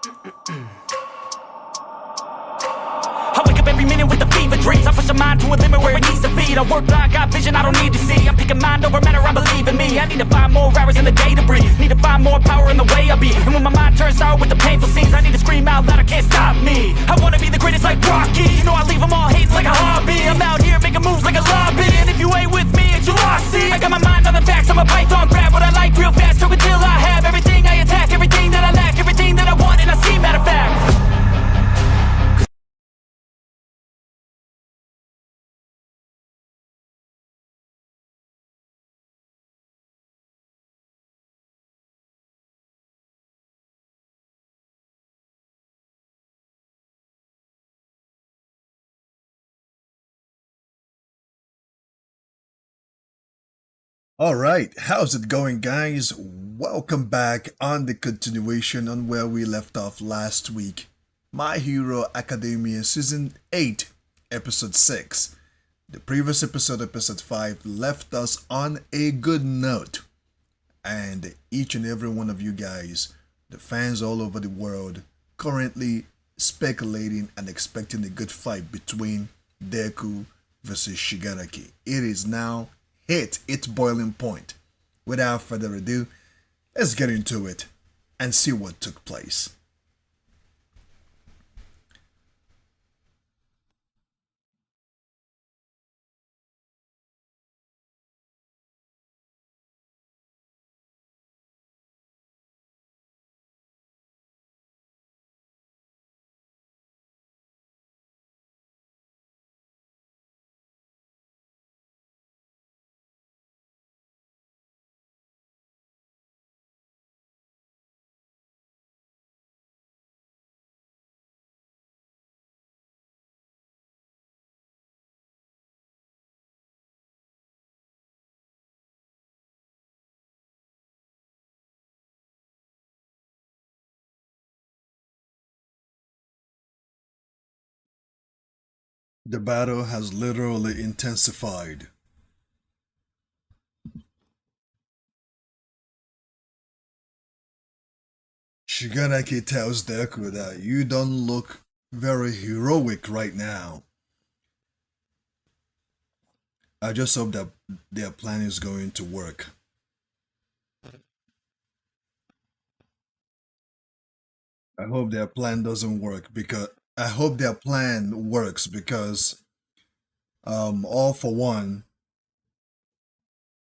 I wake up every minute with the fever dreams. I push my mind to a limit where it needs to be. I work blind, got vision I don't need to see. I'm picking mind over matter, I believe in me. I need to find more hours in the day to breathe. Need to find more power in the way I be. And when my mind turns sour with the painful scenes, I need to scream out loud, I can't stop me. I wanna be the greatest like Rocky. You know I leave them all hating like a hobby. I'm out here making moves like a lobby. And if you ain't with me, it's you lost. See, I got my mind on the facts, I'm a python. Grab what I like real fast, choke until I have everything I attack, everything that I lack, everything that I want, and I see, matter of fact. All right, how's it going, guys? Welcome back on the continuation on where we left off last week. My Hero Academia Season 8, Episode 6. The previous episode, Episode 5, left us on a good note. And each and every one of you guys, the fans all over the world, currently speculating and expecting a good fight between Deku versus Shigaraki. It is now hit its boiling point. Without further ado, let's get into it and see what took place. The battle has literally intensified. Shigaraki tells Deku that you don't look very heroic right now. I just hope that their plan is going to work. I hope their plan doesn't work because I hope their plan works because All For One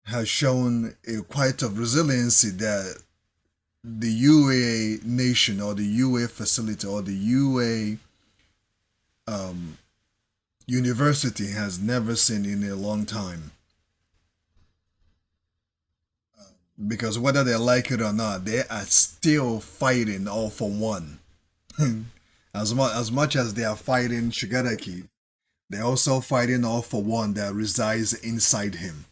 has shown a quite of resiliency that the UA nation or the UA facility or the UA um, university has never seen in a long time. Because whether they like it or not, they are still fighting All For One. as much as they are fighting Shigaraki, they're also fighting All For One that resides inside him.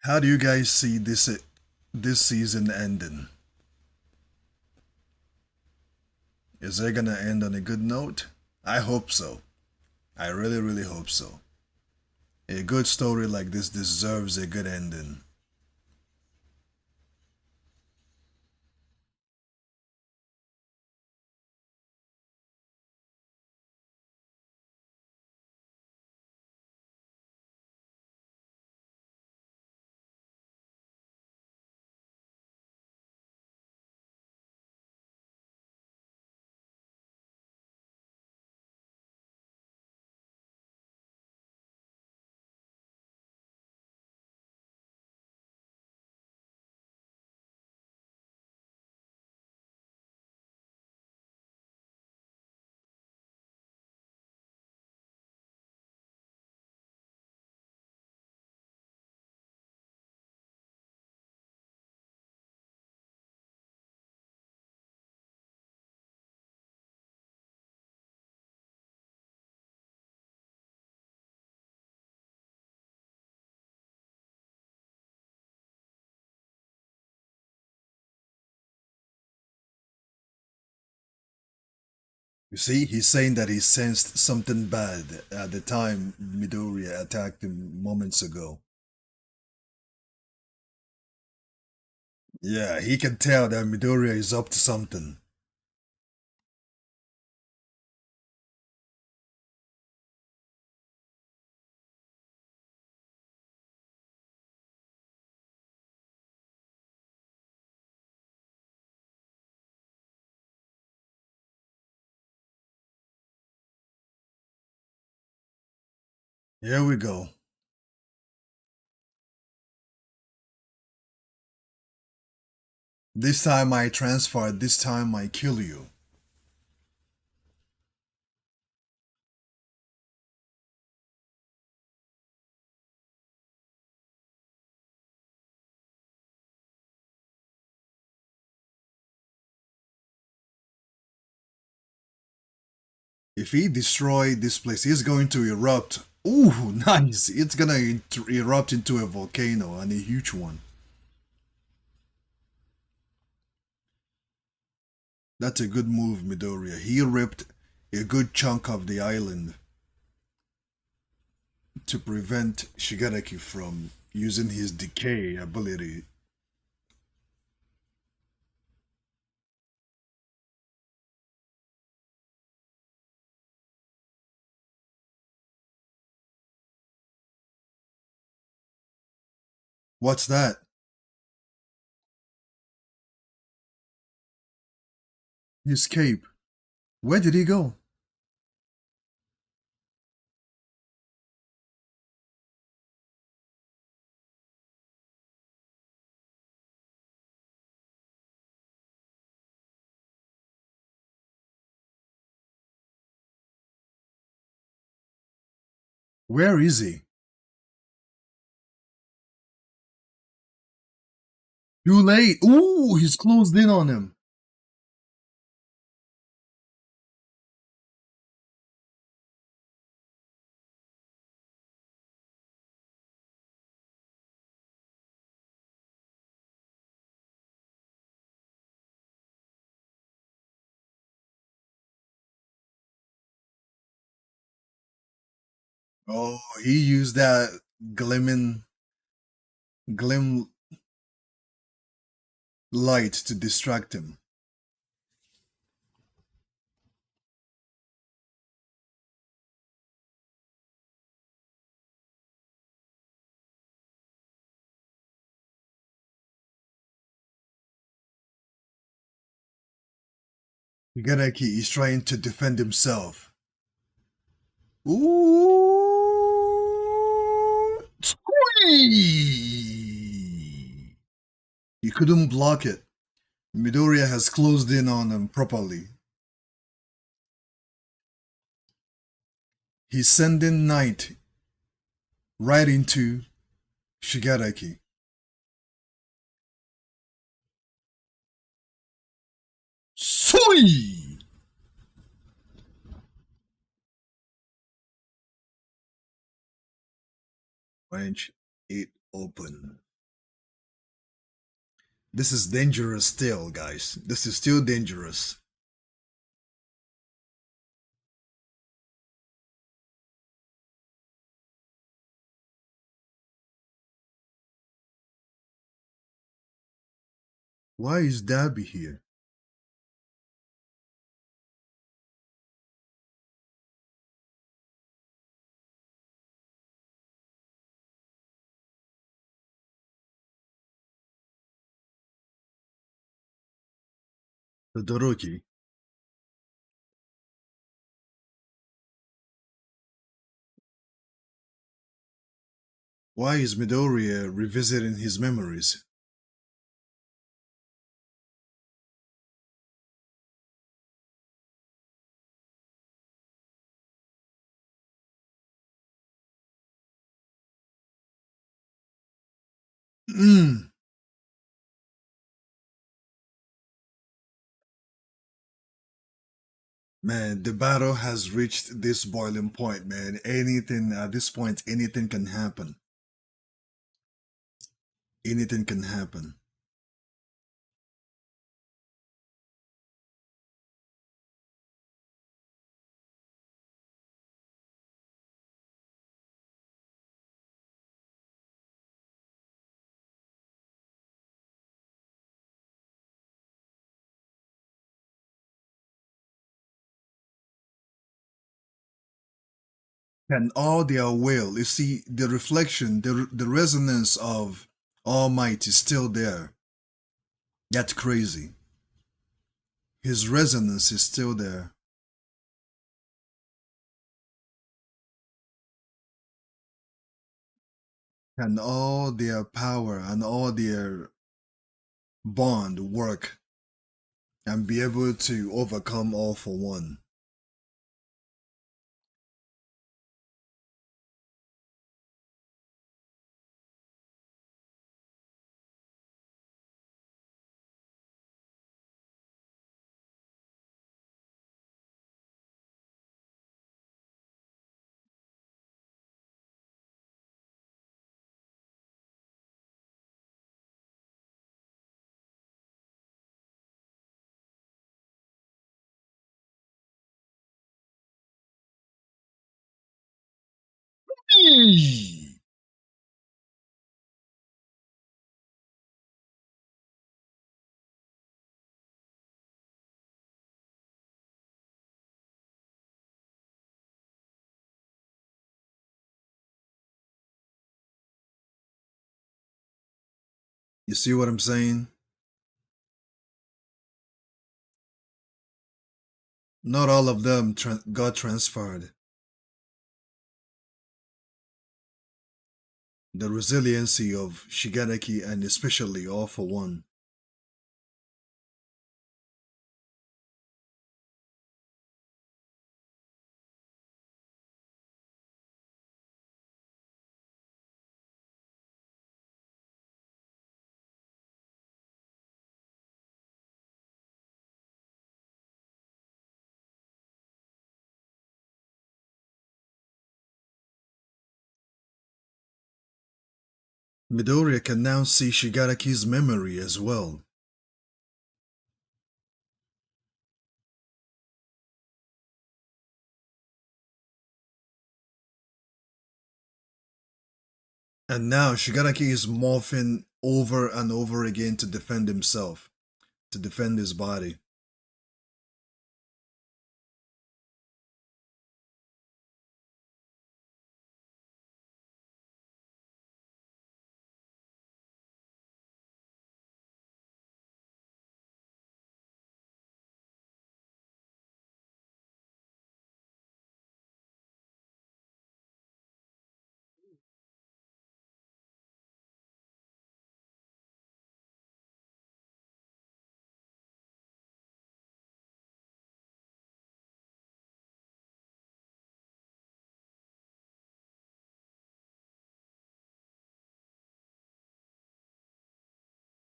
How do you guys see this season ending? Is it gonna end on a good note? I hope so. I really, really hope so. A good story like this deserves a good ending. You see, he's saying that he sensed something bad at the time Midoriya attacked him moments ago. Yeah, he can tell that Midoriya is up to something. Here we go. This time I transfer, this time I kill you. If he destroy this place, he's going to erupt. Ooh, nice! It's gonna erupt into a volcano, and a huge one. That's a good move, Midoriya. He ripped a good chunk of the island to prevent Shigaraki from using his decay ability. What's that? His cape. Where did he go? Where is he? Too late. Ooh, he's closed in on him. Oh, he used that glim light to distract him. Shigaraki is trying to defend himself. Ooh! Squee! He couldn't block it. Midoriya has closed in on him properly. He's sending Knight right into Shigaraki. Sui! Wrench it open. This is dangerous still, guys. This is still dangerous. Why is Dabby here? Todoroki. Why is Midoriya revisiting his memories? Mm. Man, the battle has reached this boiling point, man. Anything at this point, anything can happen. Anything can happen. and all their will. You see, the reflection, the resonance of All Might is still there. That's crazy. His resonance is still there. And all their power and all their bond work and be able to overcome all for one. Eee! You see what I'm saying? Not all of them got transferred. The resiliency of Shigaraki and especially All for One. Midoriya can now see Shigaraki's memory as well. And now Shigaraki is morphing over and over again to defend himself, to defend his body.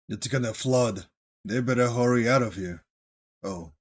It's gonna flood. They better hurry out of here. Oh.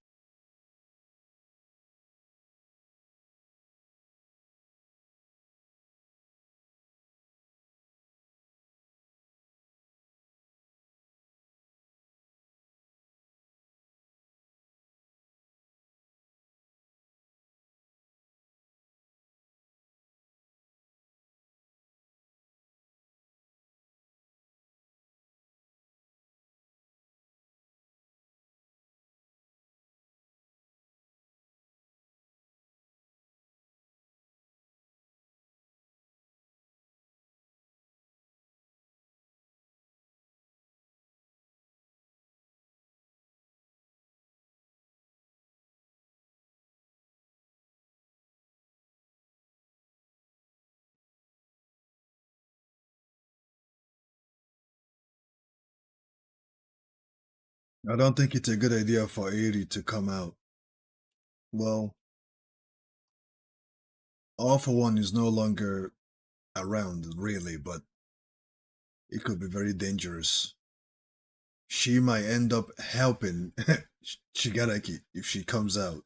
I don't think it's a good idea for 80 to come out. Well, All for One is no longer around, really, but it could be very dangerous. She might end up helping Shigaraki if she comes out.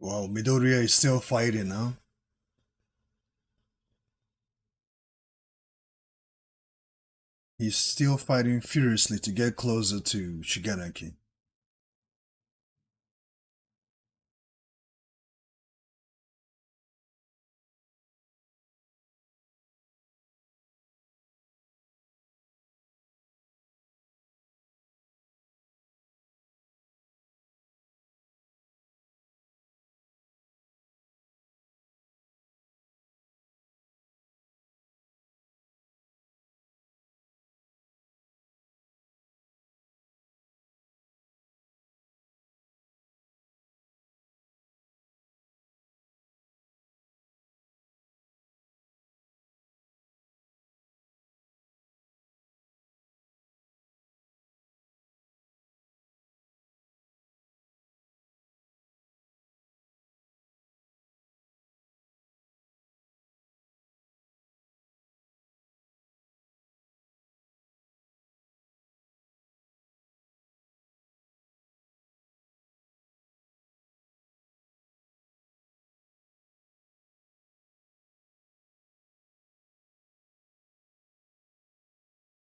Well, Midoriya is still fighting, huh? He's still fighting furiously to get closer to Shigaraki.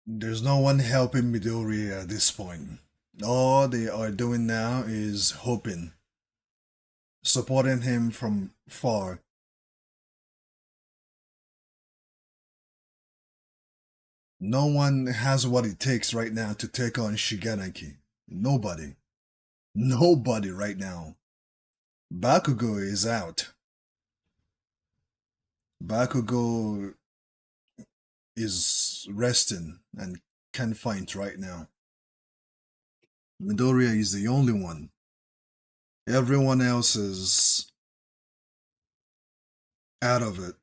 There's no one helping Midoriya at this point. All they are doing now is hoping, supporting him from far. No one has what it takes right now to take on Shigaraki. Nobody. Nobody right now. Bakugo is out. Bakugo is resting and can't fight right now. Midoriya is the only one. Everyone else is out of it.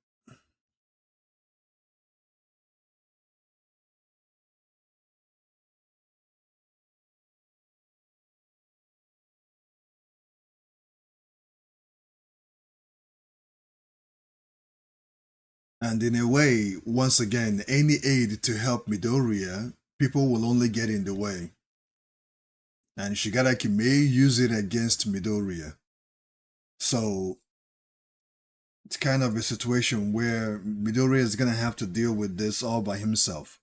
And in a way, once again, any aid to help Midoriya, people will only get in the way. And Shigaraki may use it against Midoriya. So it's kind of a situation where Midoriya is gonna have to deal with this all by himself.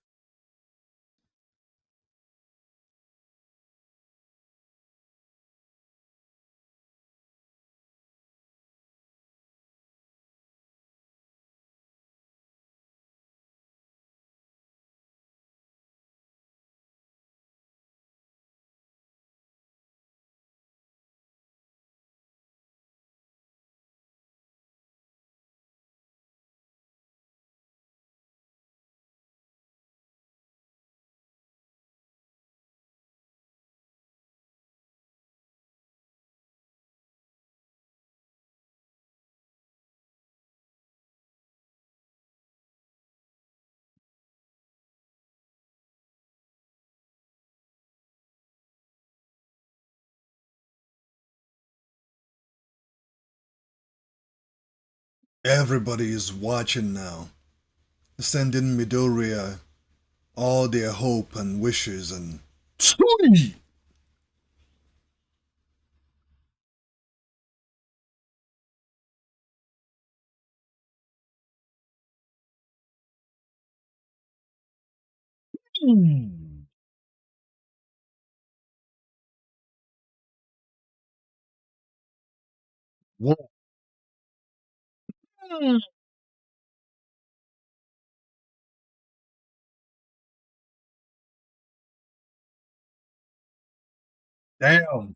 Everybody is watching now, sending Midoriya all their hope and wishes and Tsugi! Whoa. Damn.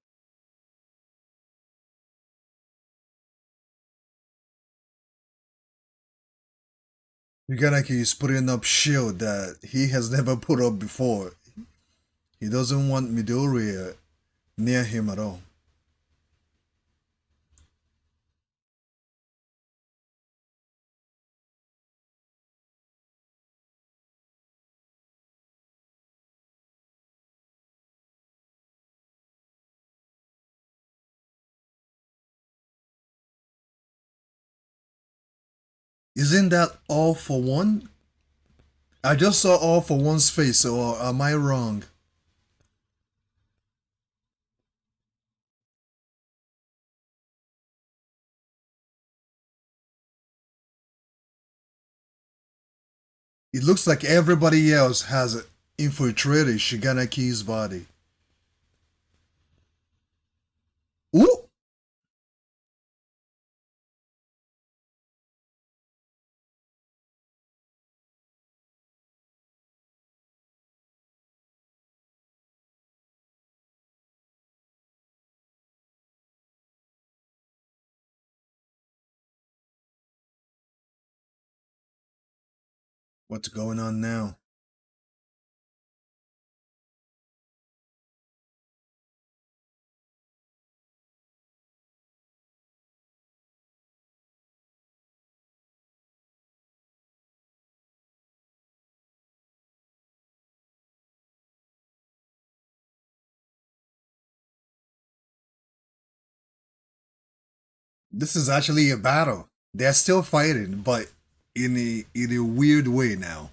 Shigaraki is putting up shield that he has never put up before. He doesn't want Midoriya near him at all. Isn't that all for one? I just saw all for one's face, or am I wrong? It looks like everybody else has infiltrated Shigaraki's body. Ooh! What's going on now? This is actually a battle. They're still fighting, but in a weird way now.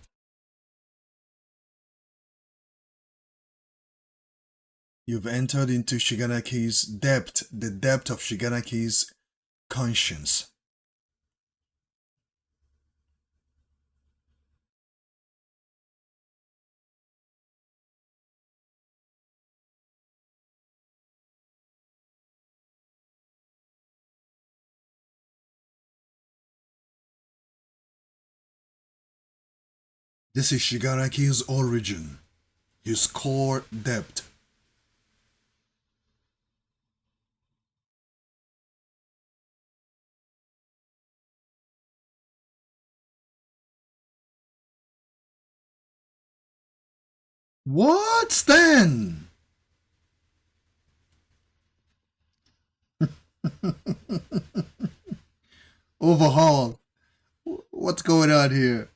You've entered into Shigaraki's depth, the depth of Shigaraki's conscience. This is Shigaraki's origin, his core depth. What then? Overhaul. What's going on here?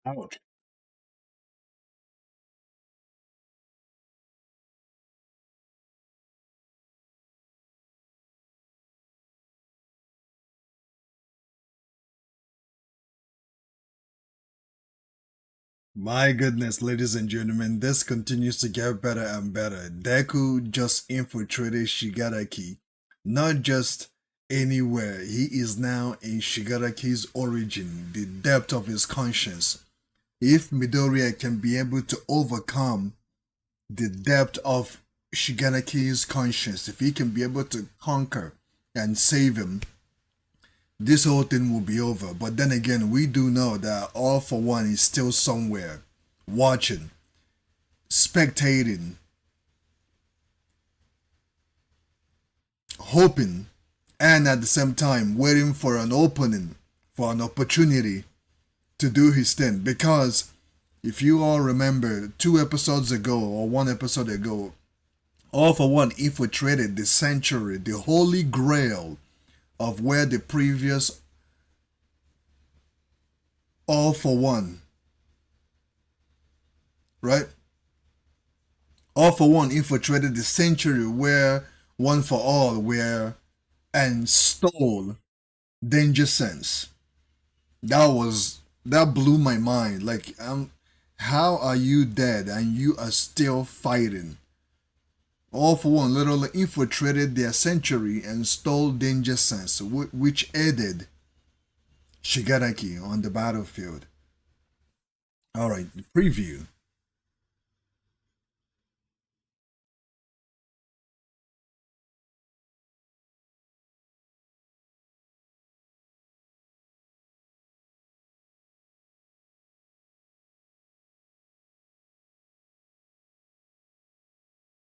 Ouch. My goodness, ladies and gentlemen, this continues to get better and better. Deku just infiltrated Shigaraki. Not just anywhere, he is now in Shigaraki's origin, the depth of his conscience. If Midoriya can be able to overcome the depth of Shigaraki's conscience, if he can be able to conquer and save him, this whole thing will be over. But then again, we do know that All For One is still somewhere, watching, spectating, hoping, and at the same time waiting for an opening, for an opportunity to do his thing. Because if you all remember, 2 episodes ago or 1 episode ago, All For One infiltrated the sanctuary, the holy grail of where the previous All For One, right? All For One infiltrated the sanctuary where One For All were and stole Danger Sense. That blew my mind. Like, how are you dead and you are still fighting? All For One literally infiltrated their sanctuary and stole Danger Sense, which aided Shigaraki on the battlefield. Alright, the preview.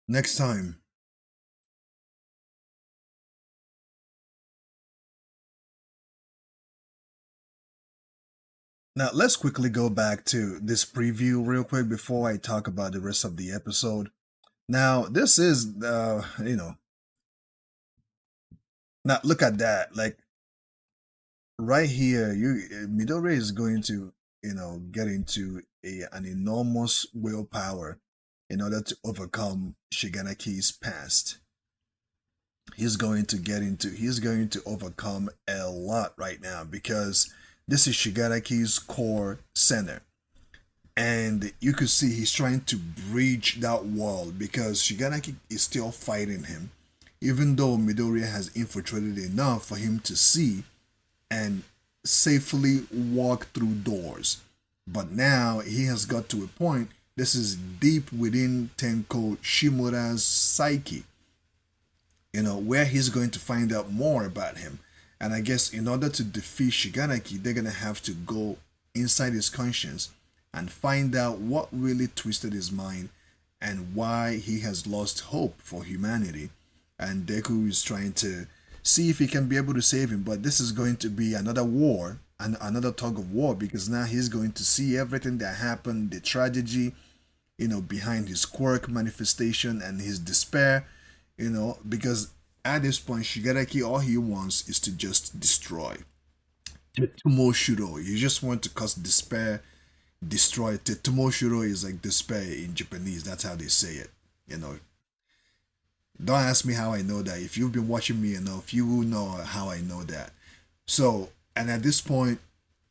Next time. Now, let's quickly go back to this preview real quick before I talk about the rest of the episode. Now, this is, now look at that. Like, right here, Midoriya is going to, get into an enormous willpower in order to overcome Shigaraki's past. He's going to overcome a lot right now because this is Shigaraki's core center. And you could see he's trying to breach that wall because Shigaraki is still fighting him, even though Midoriya has infiltrated enough for him to see and safely walk through doors. But now he has got to a point, this is deep within Tenko Shimura's psyche, where he's going to find out more about him. And I guess in order to defeat Shigaraki, they're going to have to go inside his conscience and find out what really twisted his mind and why he has lost hope for humanity. And Deku is trying to see if he can be able to save him, but this is going to be another war and another tug of war because now he's going to see everything that happened, the tragedy, behind his quirk manifestation and his despair, because at this point, Shigaraki, all he wants is to just destroy. Tomoshiro, you just want to cause despair, destroy. Tomoshiro is like despair in Japanese. That's how they say it. Don't ask me how I know that. If you've been watching me enough, you will know how I know that. So, and at this point,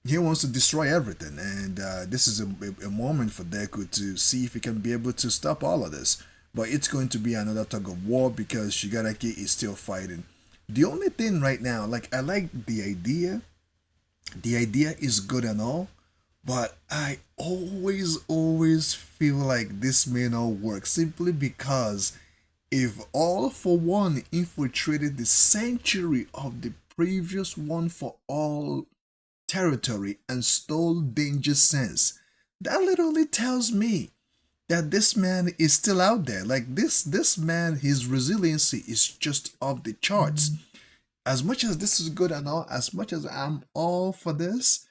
he wants to destroy everything. And this is a moment for Deku to see if he can be able to stop all of this. But it's going to be another tug of war because Shigaraki is still fighting. The only thing right now, like I like the idea. The idea is good and all. But I always feel like this may not work simply because if All for One infiltrated the sanctuary of the previous One for All territory and stole Danger Sense, that literally tells me that this man is still out there. Like this man, his resiliency is just off the charts. As much as this is good and all, as much as I'm all for this,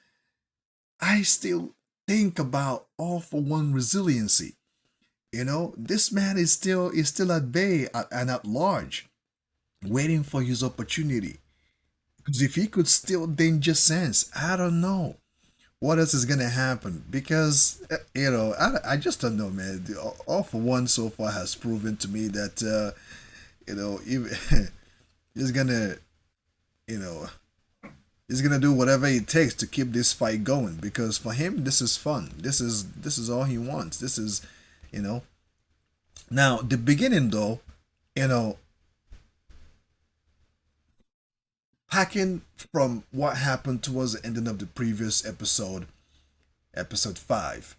I still think about All for One resiliency. This man is still at bay and at large, waiting for his opportunity. Because if he could steal Danger Sense, I don't know what else is gonna happen. Because I just don't know, man. All for One so far has proven to me that even he's gonna, he's gonna do whatever it takes to keep this fight going. Because for him, this is fun. This is all he wants. This is, Now the beginning though, packing from what happened towards the ending of the previous episode 5,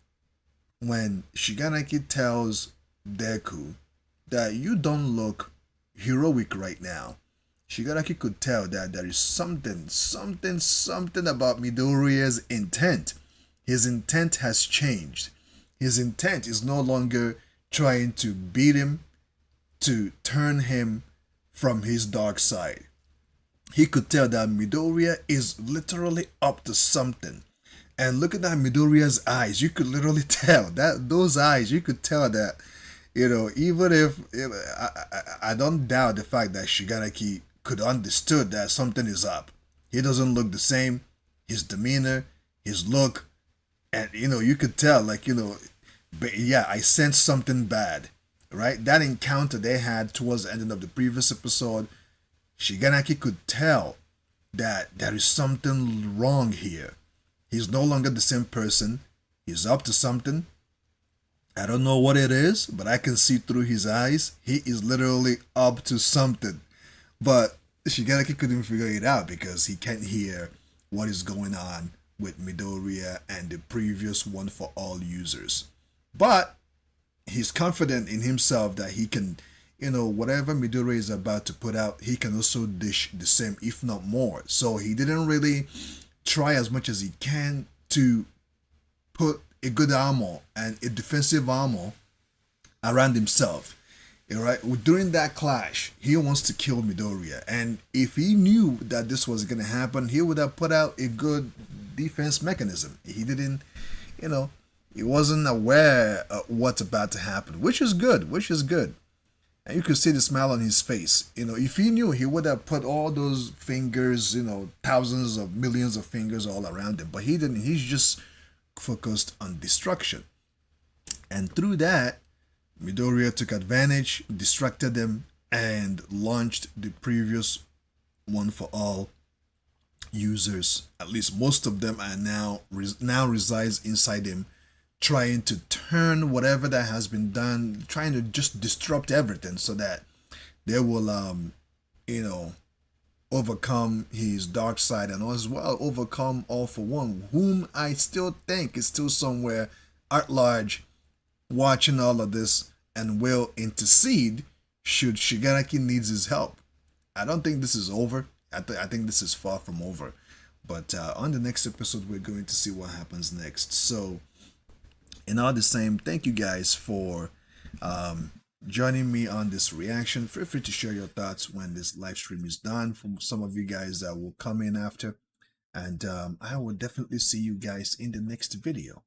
when Shigaraki tells Deku that you don't look heroic right now. Shigaraki could tell that there is something about Midoriya's intent. His intent has changed. His intent is no longer trying to beat him, to turn him from his dark side. He could tell that Midoriya is literally up to something. And look at that Midoriya's eyes. You could literally tell that those eyes, you could tell that, even if, I don't doubt the fact that Shigaraki could understood that something is up. He doesn't look the same. His demeanor, his look, and, you could tell, like, but yeah, I sensed something bad, right? That encounter they had towards the ending of the previous episode, Shigaraki could tell that there is something wrong here. He's no longer the same person. He's up to something. I don't know what it is, but I can see through his eyes. He is literally up to something. But Shigaraki couldn't figure it out because he can't hear what is going on with Midoriya and the previous One for All users. But he's confident in himself that he can, whatever Midoriya is about to put out, he can also dish the same, if not more. So he didn't really try as much as he can to put a good armor and a defensive armor around himself. Right? During that clash, he wants to kill Midoriya. And if he knew that this was going to happen, he would have put out a good defense mechanism. He didn't, he wasn't aware of what's about to happen, which is good, And you could see the smile on his face. You know, if he knew, he would have put all those fingers, you know, thousands of millions of fingers all around him. But he didn't. He's just focused on destruction. And through that, Midoriya took advantage, distracted them, and launched the previous one for all users. At least most of them are now resides inside him, trying to turn whatever that has been done, trying to just disrupt everything so that they will you know, overcome his dark side and as well overcome All For One, whom I still think is still somewhere at large watching all of this and will intercede should Shigaraki needs his help. I don't think this is over. I think this is far from over. But on the next episode, we're going to see what happens next. So, in all the same, thank you guys for joining me on this reaction. Feel free to share your thoughts when this live stream is done. For some of you guys that will come in after. And I will definitely see you guys in the next video.